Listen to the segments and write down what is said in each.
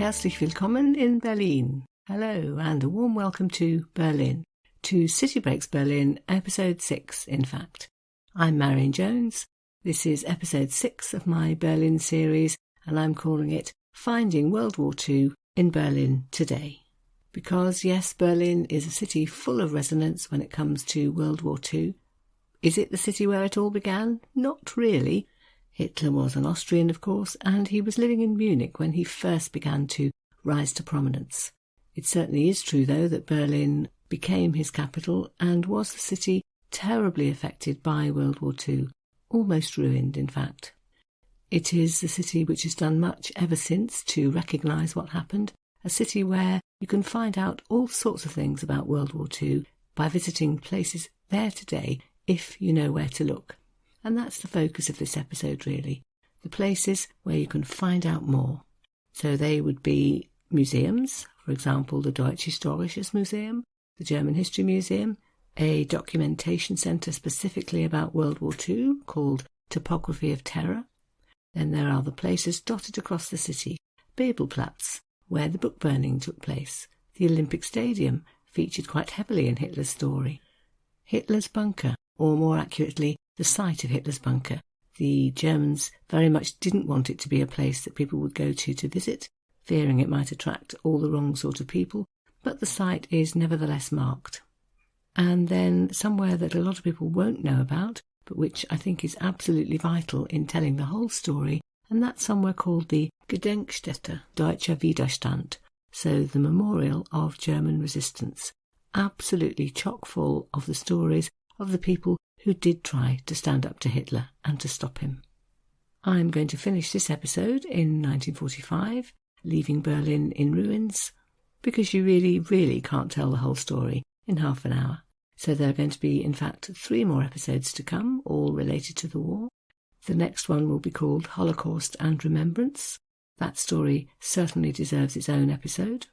Herzlich willkommen in Berlin. Hello and a warm welcome to Berlin, to City Breaks Berlin, episode 6 in fact. I'm Marion Jones. This is episode 6 of my Berlin series and I'm calling it Finding World War II in Berlin Today. Because yes, Berlin is a city full of resonance when it comes to World War II. Is it the city where it all began? Not really. Hitler was an Austrian, of course, and he was living in Munich when he first began to rise to prominence. It certainly is true, though, that Berlin became his capital and was the city terribly affected by World War II, almost ruined, in fact. It is the city which has done much ever since to recognise what happened, a city where you can find out all sorts of things about World War II by visiting places there today if you know where to look. And that's the focus of this episode, really. The places where you can find out more. So they would be museums, for example, the Deutsches Historisches Museum, the German History Museum, a documentation centre specifically about World War II called Topography of Terror. Then there are the places dotted across the city, Bebelplatz, where the book burning took place. The Olympic Stadium featured quite heavily in Hitler's story. Hitler's bunker, or more accurately, the site of Hitler's bunker. The Germans very much didn't want it to be a place that people would go to visit, fearing it might attract all the wrong sort of people, but the site is nevertheless marked. And then somewhere that a lot of people won't know about, but which I think is absolutely vital in telling the whole story, and that's somewhere called the Gedenkstätte Deutscher Widerstand, so the memorial of German resistance, absolutely chock full of the stories of the people who did try to stand up to Hitler and to stop him. I'm going to finish this episode in 1945, leaving Berlin in ruins, because you really can't tell the whole story in half an hour. So there are going to be, in fact, 3 more episodes to come, all related to the war. The next one will be called Holocaust and Remembrance. That story certainly deserves its own episode.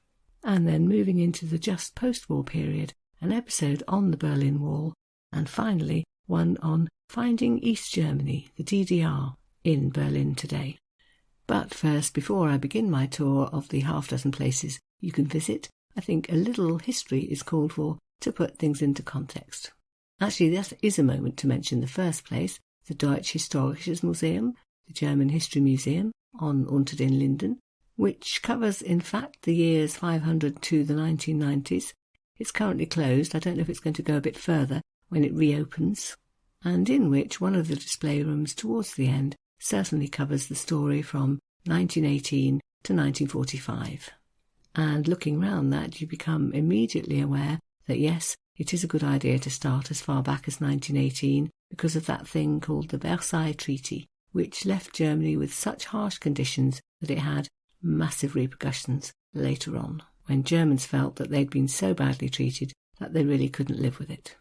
And then moving into the just post-war period, an episode on the Berlin Wall, and finally one on finding East Germany, the DDR, in Berlin today. But first, before I begin my tour of the half-dozen places you can visit, I think a little history is called for to put things into context. Actually, that is a moment to mention the first place, the Deutsches Historisches Museum, the German History Museum, on Unter den Linden, which covers, in fact, the years 500 to the 1990s. It's currently closed. I don't know if it's going to go a bit further when it reopens, and in which one of the display rooms towards the end certainly covers the story from 1918 to 1945. And looking round that, you become immediately aware that yes, it is a good idea to start as far back as 1918 because of that thing called the Versailles Treaty, which left Germany with such harsh conditions that it had massive repercussions later on, when Germans felt that they'd been so badly treated that they really couldn't live with it.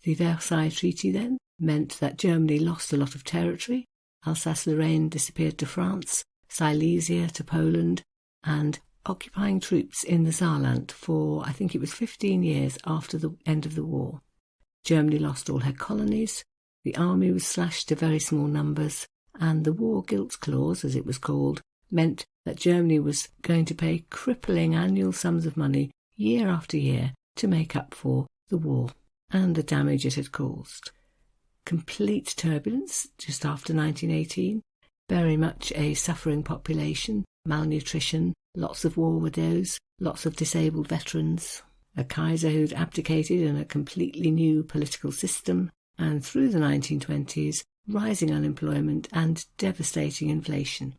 The Versailles Treaty then meant that Germany lost a lot of territory. Alsace-Lorraine disappeared to France, Silesia to Poland, and occupying troops in the Saarland for, I think it was 15 years after the end of the war. Germany lost all her colonies, the army was slashed to very small numbers, and the War Guilt Clause, as it was called, meant that Germany was going to pay crippling annual sums of money year after year to make up for the war and the damage it had caused. Complete turbulence just after 1918, very much a suffering population, malnutrition, lots of war widows, lots of disabled veterans, a Kaiser who'd abdicated and a completely new political system, and through the 1920s, rising unemployment and devastating inflation.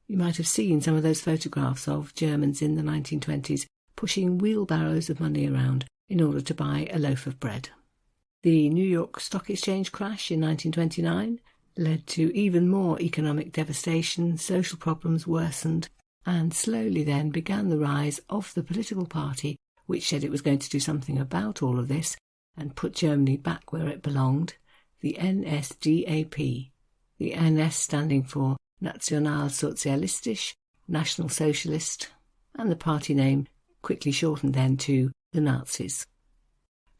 You might have seen some of those photographs of Germans in the 1920s pushing wheelbarrows of money around in order to buy a loaf of bread. The New York Stock Exchange crash in 1929 led to even more economic devastation, social problems worsened, and slowly then began the rise of the political party which said it was going to do something about all of this and put Germany back where it belonged, the NSDAP, the NS standing for Nationalsozialistisch, National Socialist, and the party name quickly shortened then to the Nazis.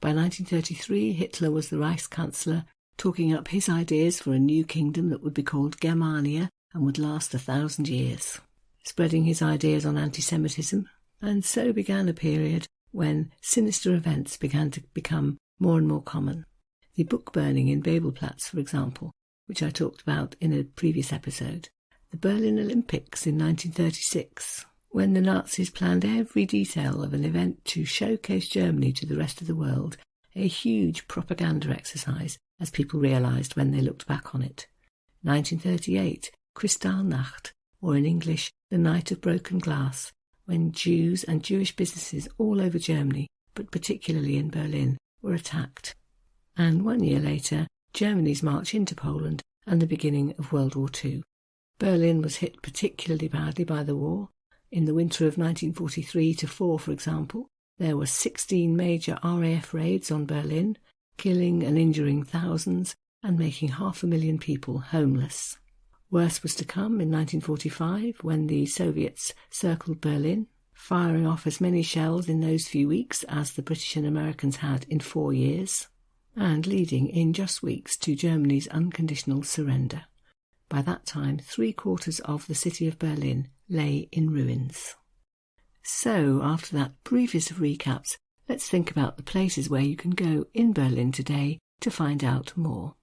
By 1933, Hitler was the Reichskanzler, talking up his ideas for a new kingdom that would be called Germania and would last 1,000 years. spreading his ideas on anti-Semitism, and so began a period when sinister events began to become more and more common. The book burning in Babelplatz, for example, which I talked about in a previous episode. The Berlin Olympics in 1936, when the Nazis planned every detail of an event to showcase Germany to the rest of the world, a huge propaganda exercise, as people realised when they looked back on it. 1938, Kristallnacht, or in English, the Night of Broken Glass, when Jews and Jewish businesses all over Germany, but particularly in Berlin, were attacked. And 1 year later, Germany's march into Poland and the beginning of World War II. Berlin was hit particularly badly by the war. In the winter of 1943-4, for example, there were 16 major RAF raids on Berlin, killing and injuring thousands and making 500,000 people homeless. Worse was to come in 1945 when the Soviets circled Berlin, firing off as many shells in those few weeks as the British and Americans had in 4 years, and leading in just weeks to Germany's unconditional surrender. By that time, 3/4 of the city of Berlin lay in ruins. So, after that briefest of recaps, let's think about the places where you can go in Berlin today to find out more.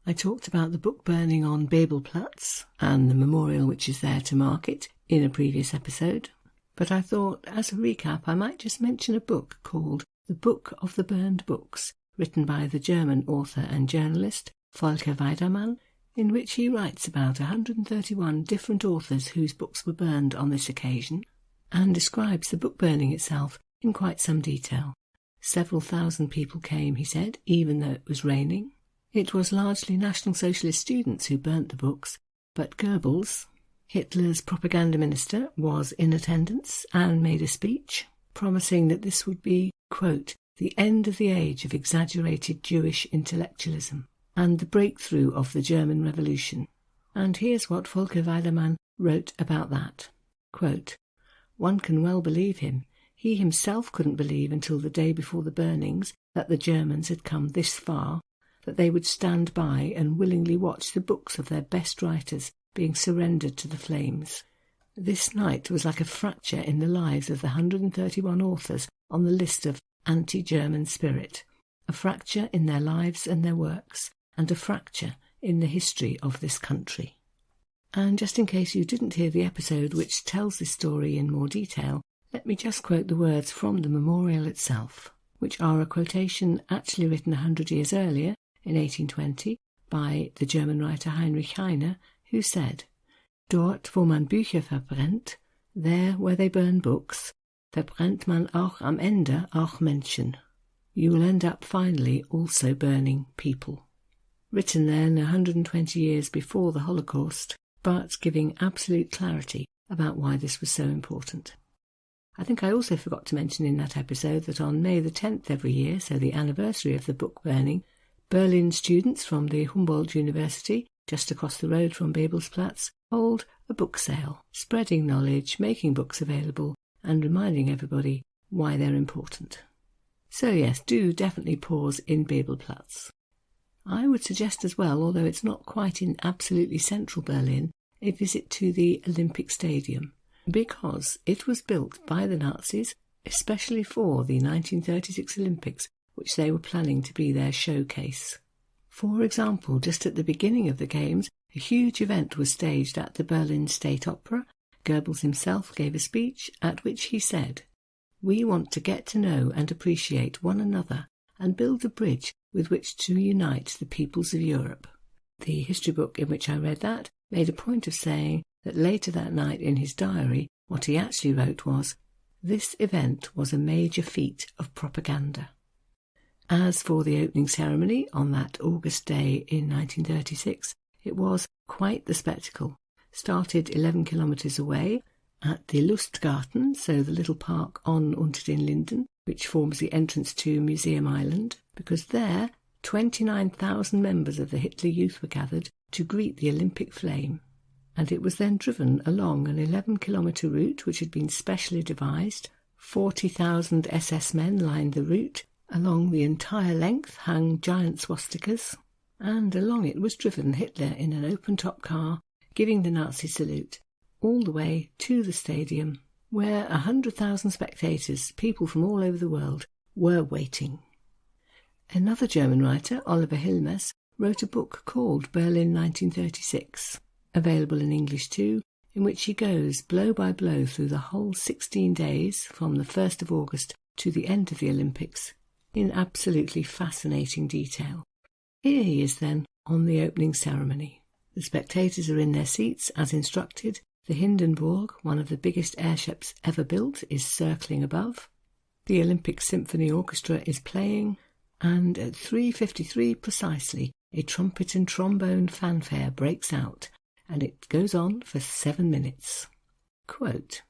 I talked about the book burning on Babelplatz and the memorial which is there to mark it in a previous episode, but I thought, as a recap, I might just mention a book called The Book of the Burned Books, written by the German author and journalist Volker Weidermann, in which he writes about 131 different authors whose books were burned on this occasion, and describes the book burning itself in quite some detail. Several thousand people came, he said, even though it was raining. It was largely National Socialist students who burnt the books, but Goebbels, Hitler's propaganda minister, was in attendance and made a speech, promising that this would be, quote, the end of the age of exaggerated Jewish intellectualism and the breakthrough of the German Revolution. And here's what Volker Weidermann wrote about that. Quote, one can well believe him. He himself couldn't believe until the day before the burnings that the Germans had come this far, that they would stand by and willingly watch the books of their best writers being surrendered to the flames. This night was like a fracture in the lives of the 131 authors on the list of anti-German spirit, a fracture in their lives and their works, and a fracture in the history of this country. And just in case you didn't hear the episode which tells this story in more detail, let me just quote the words from the memorial itself, which are a quotation actually written 100 years earlier, in 1820, by the German writer Heinrich Heine, who said, Dort, wo man Bücher verbrennt, there where they burn books, verbrennt man auch am Ende auch Menschen. You will end up finally also burning people. Written then 120 years before the Holocaust, but giving absolute clarity about why this was so important. I think I also forgot to mention in that episode that on May the 10th every year, so the anniversary of the book burning, Berlin students from the Humboldt University, just across the road from Babelsplatz, hold a book sale, spreading knowledge, making books available, and reminding everybody why they're important. So yes, do definitely pause in Babelplatz. I would suggest as well, although it's not quite in absolutely central Berlin, a visit to the Olympic Stadium, because it was built by the Nazis especially for the 1936 Olympics, which they were planning to be their showcase. For example, just at the beginning of the Games, a huge event was staged at the Berlin State Opera. Goebbels himself gave a speech at which he said, "We want to get to know and appreciate one another and build a bridge with which to unite the peoples of Europe." The history book in which I read that made a point of saying that later that night in his diary, what he actually wrote was, "This event was a major feat of propaganda." As for the opening ceremony on that August day in 1936, it was quite the spectacle. Started 11 kilometres away at the Lustgarten, so the little park on Unter den Linden, which forms the entrance to Museum Island, because there 29,000 members of the Hitler Youth were gathered to greet the Olympic flame. And it was then driven along an 11-kilometre route which had been specially devised. 40,000 SS men lined the route. Along the entire length hung giant swastikas, and along it was driven Hitler in an open-top car, giving the Nazi salute, all the way to the stadium, where 100,000 spectators, people from all over the world, were waiting. Another German writer, Oliver Hilmes, wrote a book called Berlin 1936, available in English too, in which he goes blow by blow through the whole 16 days from the 1st of August to the end of the Olympics in absolutely fascinating detail. Here he is then on the opening ceremony. The spectators are in their seats as instructed. The Hindenburg, one of the biggest airships ever built, is circling above. The Olympic Symphony Orchestra is playing, and at 3:53 precisely, a trumpet and trombone fanfare breaks out, and it goes on for 7 minutes. Quote,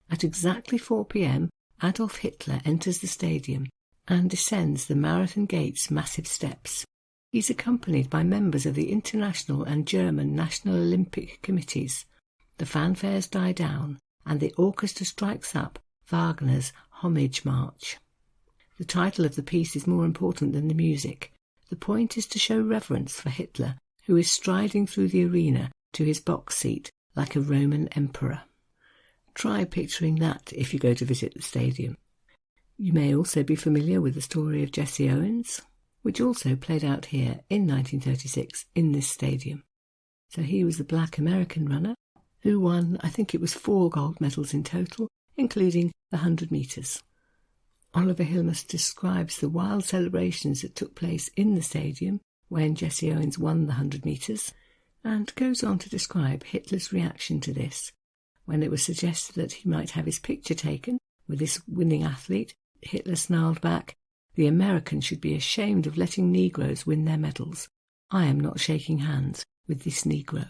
"At exactly 4 p.m, Adolf Hitler enters the stadium and descends the Marathon Gate's massive steps. He's accompanied by members of the International and German National Olympic Committees. The fanfares die down, and the orchestra strikes up Wagner's Homage March. The title of the piece is more important than the music. The point is to show reverence for Hitler, who is striding through the arena to his box seat like a Roman emperor." Try picturing that if you go to visit the stadium. You may also be familiar with the story of Jesse Owens, which also played out here in 1936 in this stadium. So he was the black American runner who won, I think it was 4 gold medals in total, including the 100 metres. Oliver Hilmes describes the wild celebrations that took place in the stadium when Jesse Owens won the 100 metres, and goes on to describe Hitler's reaction to this. When it was suggested that he might have his picture taken with this winning athlete, Hitler snarled back, "The Americans should be ashamed of letting Negroes win their medals. I am not shaking hands with this Negro."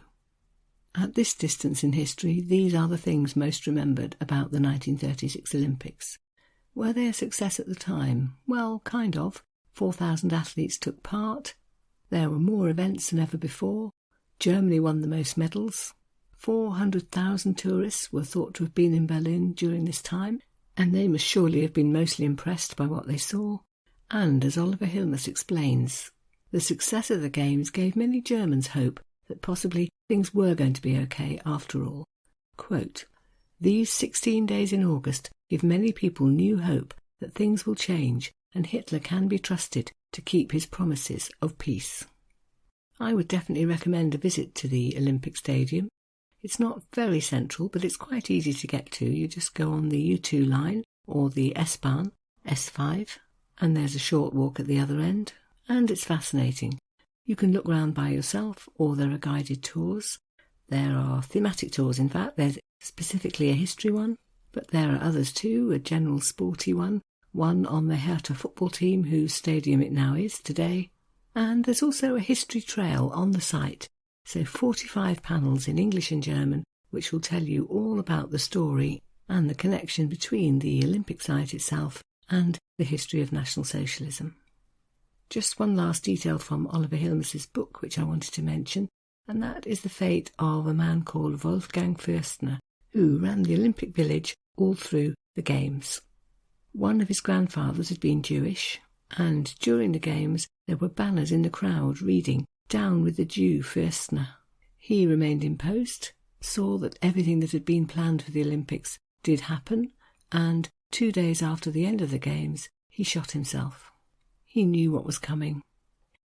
At this distance in history, these are the things most remembered about the 1936 Olympics. Were they a success at the time? Well, kind of. 4,000 athletes took part. There were more events than ever before. Germany won the most medals. 400,000 tourists were thought to have been in Berlin during this time, and they must surely have been mostly impressed by what they saw. And, as Oliver Hilmes explains, the success of the Games gave many Germans hope that possibly things were going to be okay after all. Quote, "These 16 days in August give many people new hope that things will change and Hitler can be trusted to keep his promises of peace." I would definitely recommend a visit to the Olympic Stadium. It's not very central, but it's quite easy to get to. You just go on the U2 line or the S-Bahn, S5, and there's a short walk at the other end, and it's fascinating. You can look round by yourself, or there are guided tours. There are thematic tours, in fact. There's specifically a history one, but there are others too, a general sporty one on the Hertha football team whose stadium it now is today, and there's also a history trail on the site. So 45 panels in English and German, which will tell you all about the story and the connection between the Olympic site itself and the history of National Socialism. Just one last detail from Oliver Hilmes' book which I wanted to mention, and that is the fate of a man called Wolfgang Fürstner, who ran the Olympic Village all through the Games. One of his grandfathers had been Jewish, and during the Games there were banners in the crowd reading, "Down with the Jew, Fürstner." He remained in post, saw that everything that had been planned for the Olympics did happen, and 2 days after the end of the Games, he shot himself. He knew what was coming.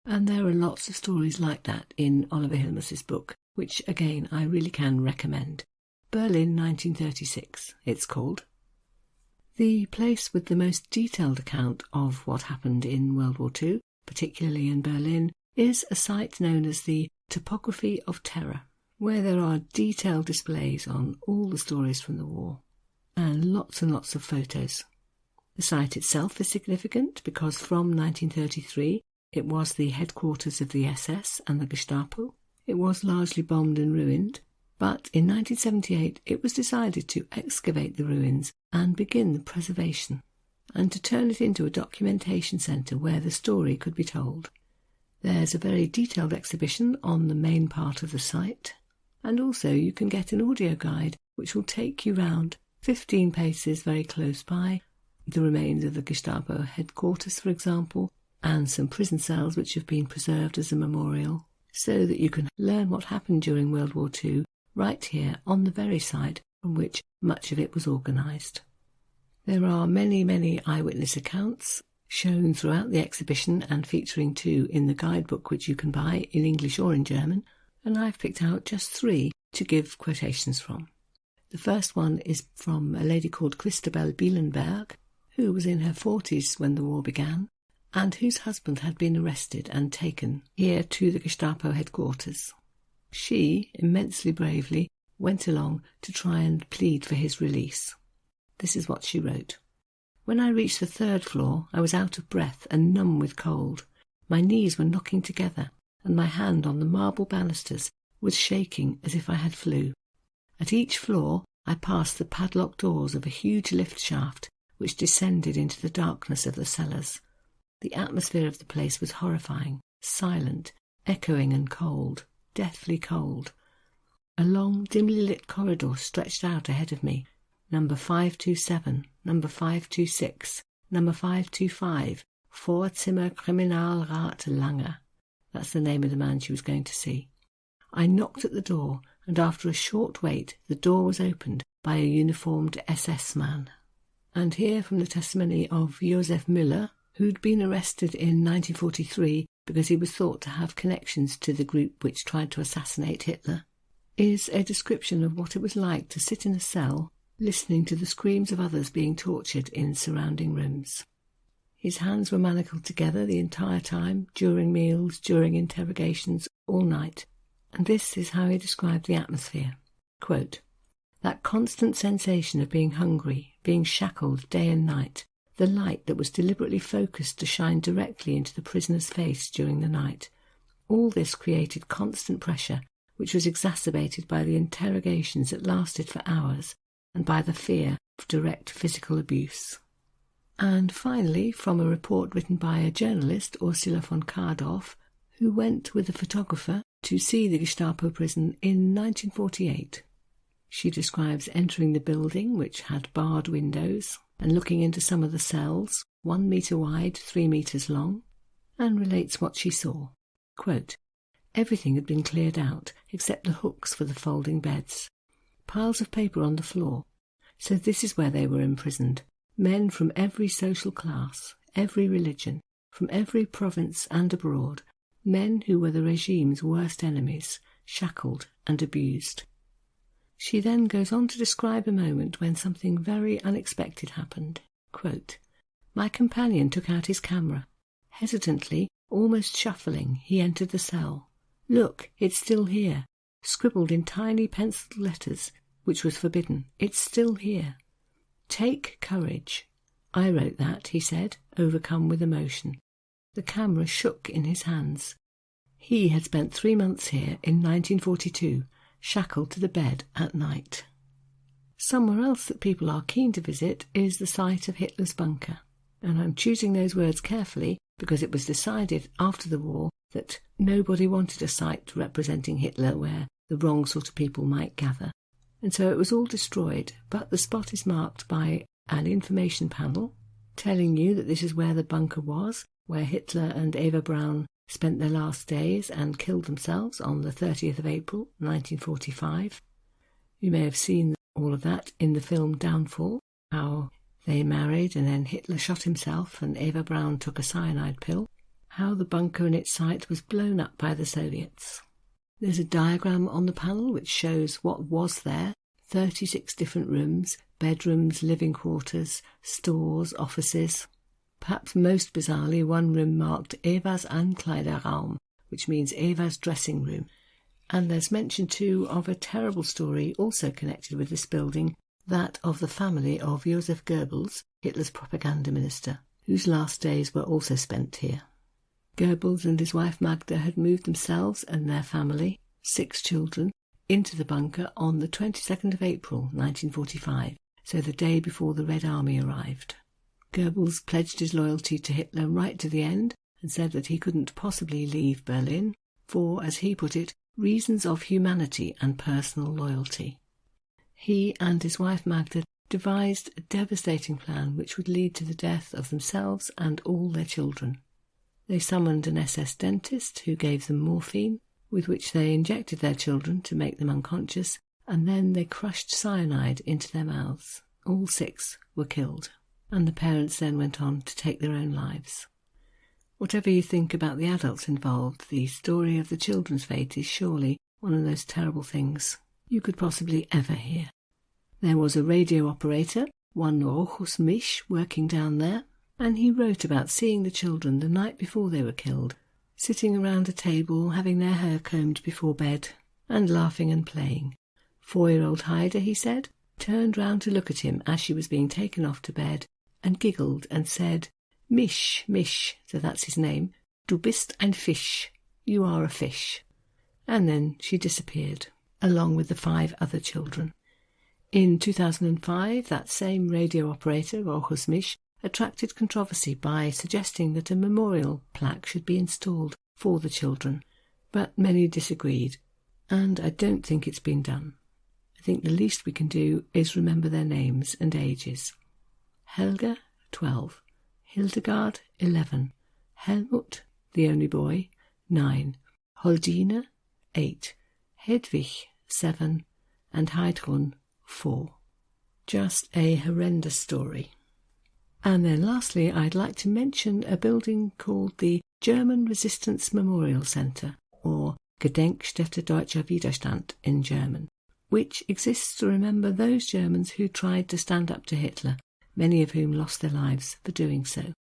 And there are lots of stories like that in Oliver Hilmes' book, which, again, I really can recommend. Berlin 1936, it's called. The place with the most detailed account of what happened in World War II, particularly in Berlin, is a site known as the Topography of Terror, where there are detailed displays on all the stories from the war, and lots of photos. The site itself is significant because from 1933 it was the headquarters of the SS and the Gestapo. It was largely bombed and ruined, but in 1978 it was decided to excavate the ruins and begin the preservation, and to turn it into a documentation centre where the story could be told. There's a very detailed exhibition on the main part of the site, and also you can get an audio guide which will take you round 15 paces very close by, the remains of the Gestapo headquarters, for example, and some prison cells which have been preserved as a memorial, so that you can learn what happened during World War II right here on the very site from which much of it was organised. There are many, many eyewitness accounts shown throughout the exhibition and featuring too in the guidebook which you can buy in English or in German, and I've picked out just 3 to give quotations from. The first one is from a lady called Christabel Bielenberg, who was in her 40s when the war began, and whose husband had been arrested and taken here to the Gestapo headquarters. She, immensely bravely, went along to try and plead for his release. This is what she wrote. "When I reached the 3rd floor, I was out of breath and numb with cold. My knees were knocking together, and my hand on the marble banisters was shaking as if I had flu. At each floor, I passed the padlocked doors of a huge lift shaft which descended into the darkness of the cellars. The atmosphere of the place was horrifying, silent, echoing and cold, deathly cold. A long, dimly lit corridor stretched out ahead of me. Number 527, number 526, number 525, Vorzimmer Kriminalrat Lange. That's the name of the man she was going to see. I knocked at the door, and after a short wait, the door was opened by a uniformed SS man." And here from the testimony of Josef Müller, who'd been arrested in 1943 because he was thought to have connections to the group which tried to assassinate Hitler, is a description of what it was like to sit in a cell listening to the screams of others being tortured in surrounding rooms. His hands were manacled together the entire time, during meals, during interrogations, all night. And this is how he described the atmosphere. Quote, "That constant sensation of being hungry, being shackled day and night, the light that was deliberately focused to shine directly into the prisoner's face during the night, all this created constant pressure, which was exacerbated by the interrogations that lasted for hours, and by the fear of direct physical abuse." And finally, from a report written by a journalist, Ursula von Kardorf, who went with a photographer to see the Gestapo prison in 1948. She describes entering the building, which had barred windows, and looking into some of the cells, 1 metre wide, 3 metres long, and relates what she saw. Quote, "Everything had been cleared out, except the hooks for the folding beds. Piles of paper on the floor. So this is where they were imprisoned. Men from every social class, every religion, from every province and abroad, men who were the regime's worst enemies, shackled and abused." She then goes on to describe a moment when something very unexpected happened. Quote, "My companion took out his camera. Hesitantly, almost shuffling, he entered the cell. 'Look, it's still here,' scribbled in tiny penciled letters, which was forbidden. 'It's still here. Take courage.' I wrote that," he said, overcome with emotion. The camera shook in his hands. He had spent 3 months here in 1942, shackled to the bed at night. Somewhere else that people are keen to visit is the site of Hitler's bunker, and I'm choosing those words carefully because it was decided after the war that nobody wanted a site representing Hitler where the wrong sort of people might gather, and so it was all destroyed, but the spot is marked by an information panel telling you that this is where the bunker was, where Hitler and Eva Braun spent their last days and killed themselves on the 30th of April 1945. You may have seen all of that in the film Downfall, how they married and then Hitler shot himself and Eva Braun took a cyanide pill, how the bunker and its site was blown up by the Soviets. There's a diagram on the panel which shows what was there, 36 different rooms, bedrooms, living quarters, stores, offices. Perhaps most bizarrely, one room marked Eva's Ankleiderraum, which means Eva's dressing room. And there's mention too of a terrible story also connected with this building, that of the family of Joseph Goebbels, Hitler's propaganda minister, whose last days were also spent here. Goebbels and his wife Magda had moved themselves and their family, 6 children, into the bunker on the 22nd of April 1945, so the day before the Red Army arrived. Goebbels pledged his loyalty to Hitler right to the end and said that he couldn't possibly leave Berlin for, as he put it, reasons of humanity and personal loyalty. He and his wife Magda devised a devastating plan which would lead to the death of themselves and all their children. They summoned an SS dentist who gave them morphine, with which they injected their children to make them unconscious, and then they crushed cyanide into their mouths. All 6 were killed, and the parents then went on to take their own lives. Whatever you think about the adults involved, the story of the children's fate is surely one of those terrible things you could possibly ever hear. There was a radio operator, one Rochus Misch, working down there, and he wrote about seeing the children the night before they were killed, sitting around a table, having their hair combed before bed, and laughing and playing. 4-year-old Haida, he said, turned round to look at him as she was being taken off to bed, and giggled and said, "Misch, Misch," so that's his name, "Du bist ein Fisch, you are a fish." And then she disappeared, along with the 5 other children. In 2005, that same radio operator, Rochus Misch, attracted controversy by suggesting that a memorial plaque should be installed for the children, but many disagreed, and I don't think it's been done. I think the least we can do is remember their names and ages. Helga, 12, Hildegard, 11, Helmut, the only boy, 9, Holdine, 8, Hedwig, 7, and Heidrun, 4. Just a horrendous story. And then lastly, I'd like to mention a building called the German Resistance Memorial Centre, or Gedenkstätte Deutscher Widerstand in German, which exists to remember those Germans who tried to stand up to Hitler, many of whom lost their lives for doing so.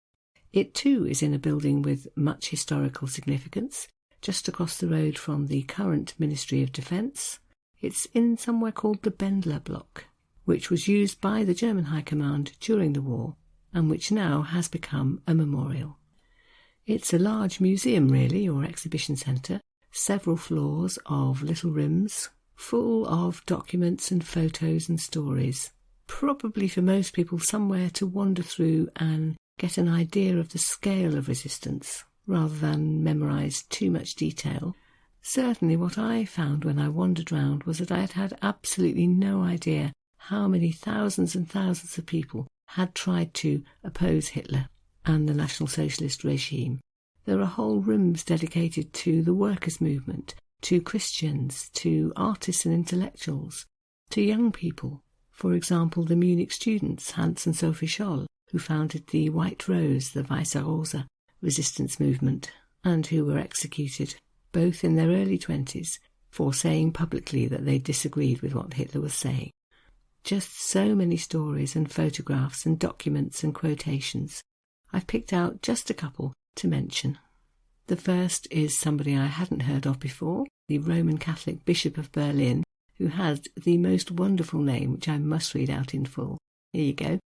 It too is in a building with much historical significance, just across the road from the current Ministry of Defence. It's in somewhere called the Bendler Block, which was used by the German High Command during the war, and which now has become a memorial. It's a large museum really, or exhibition centre, several floors of little rooms, full of documents and photos and stories, probably for most people somewhere to wander through and get an idea of the scale of resistance, rather than memorise too much detail. Certainly what I found when I wandered round was that I had absolutely no idea how many thousands and thousands of people had tried to oppose Hitler and the National Socialist regime. There are whole rooms dedicated to the workers' movement, to Christians, to artists and intellectuals, to young people. For example, the Munich students, Hans and Sophie Scholl, who founded the White Rose, the Weiße Rose resistance movement, and who were executed, both in their early 20s, for saying publicly that they disagreed with what Hitler was saying. Just so many stories and photographs and documents and quotations. I've picked out just a couple to mention. The first is somebody I hadn't heard of before, the Roman Catholic Bishop of Berlin, who had the most wonderful name, which I must read out in full. Here you go.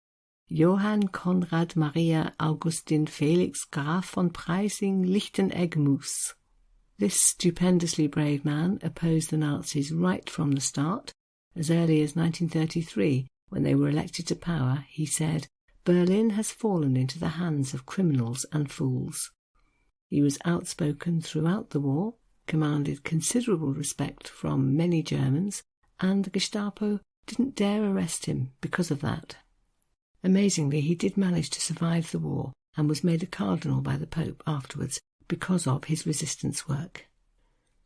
Johann Konrad Maria Augustin Felix Graf von Preysing-Lichtenegg-Moos. This stupendously brave man opposed the Nazis right from the start. As early as 1933, when they were elected to power, he said, "Berlin has fallen into the hands of criminals and fools." He was outspoken throughout the war, commanded considerable respect from many Germans, and the Gestapo didn't dare arrest him because of that. Amazingly, he did manage to survive the war and was made a cardinal by the Pope afterwards because of his resistance work.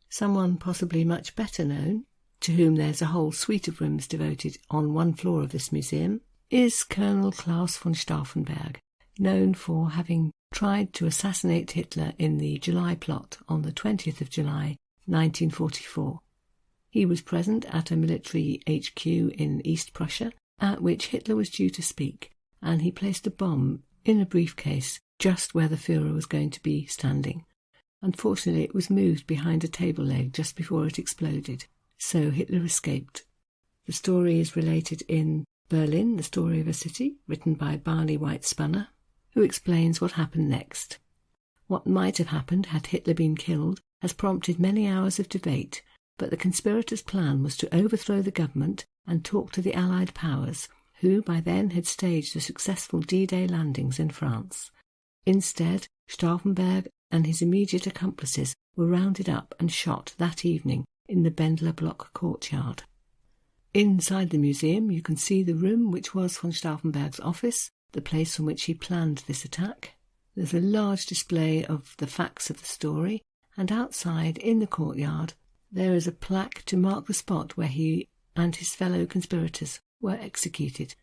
Someone possibly much better known, to whom there's a whole suite of rooms devoted on one floor of this museum, is Colonel Klaus von Stauffenberg, known for having tried to assassinate Hitler in the July plot on the 20th of July, 1944. He was present at a military HQ in East Prussia, at which Hitler was due to speak, and he placed a bomb in a briefcase just where the Führer was going to be standing. Unfortunately, it was moved behind a table leg just before it exploded, so Hitler escaped. The story is related in Berlin, The Story of a City, written by Barney White Spunner, who explains what happened next. What might have happened had Hitler been killed has prompted many hours of debate, but the conspirators' plan was to overthrow the government and talk to the Allied powers, who by then had staged the successful D-Day landings in France. Instead, Stauffenberg and his immediate accomplices were rounded up and shot that evening in the Bendler Block courtyard. Inside the museum you can see the room which was von Stauffenberg's office, the place from which he planned this attack. There's a large display of the facts of the story, and outside in the courtyard there is a plaque to mark the spot where he and his fellow conspirators were executed.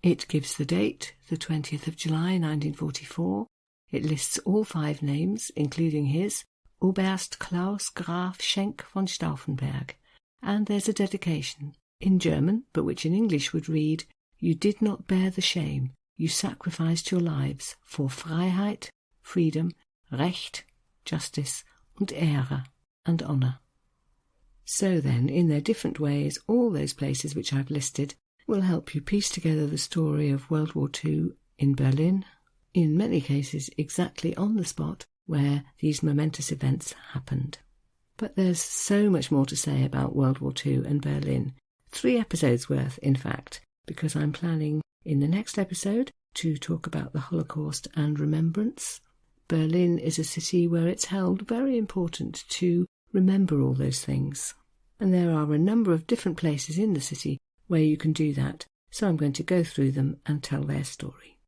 It gives the date, the 20th of July 1944. It lists all 5 names, including his, Oberst Klaus Graf Schenk von Stauffenberg, and there's a dedication, in German, but which in English would read, "You did not bear the shame, you sacrificed your lives for Freiheit, freedom, Recht, justice, und Ehre, and honour." So then, in their different ways, all those places which I've listed will help you piece together the story of World War II in Berlin, in many cases exactly on the spot where these momentous events happened. But there's so much more to say about World War II and Berlin, 3 episodes worth, in fact, because I'm planning in the next episode to talk about the Holocaust and remembrance. Berlin is a city where it's held very important to remember all those things. And there are a number of different places in the city where you can do that, so I'm going to go through them and tell their story.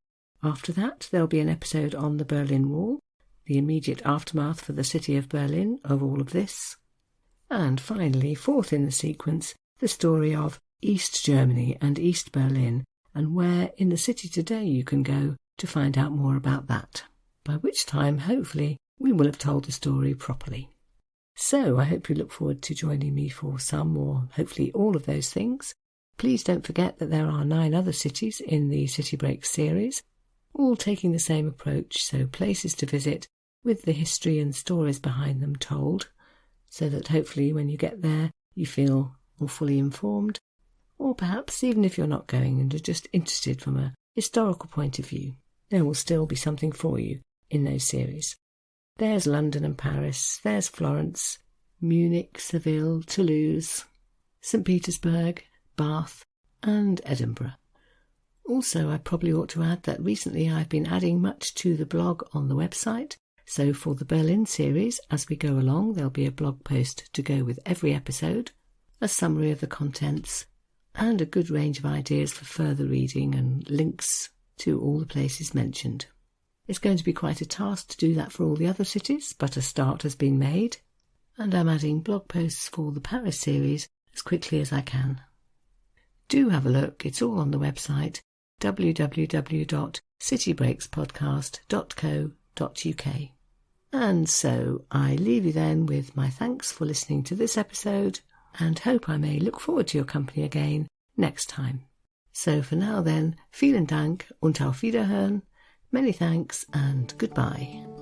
After that, there'll be an episode on the Berlin Wall, the immediate aftermath for the city of Berlin of all of this. And finally, 4th in the sequence, the story of East Germany and East Berlin, and where in the city today you can go to find out more about that, by which time, hopefully, we will have told the story properly. So I hope you look forward to joining me for some or hopefully all of those things. Please don't forget that there are 9 other cities in the City Breaks series, all taking the same approach, so places to visit with the history and stories behind them told, so that hopefully when you get there you feel more fully informed, or perhaps even if you're not going and are just interested from a historical point of view, there will still be something for you in those series. There's London and Paris, there's Florence, Munich, Seville, Toulouse, St. Petersburg, Bath and Edinburgh. Also, I probably ought to add that recently I've been adding much to the blog on the website, so for the Berlin series, as we go along, there'll be a blog post to go with every episode, a summary of the contents, and a good range of ideas for further reading and links to all the places mentioned. It's going to be quite a task to do that for all the other cities, but a start has been made, and I'm adding blog posts for the Paris series as quickly as I can. Do have a look, it's all on the website, www.citybreakspodcast.co.uk. And so I leave you then with my thanks for listening to this episode, and hope I may look forward to your company again next time. So for now then, vielen Dank und auf Wiederhören, many thanks and goodbye.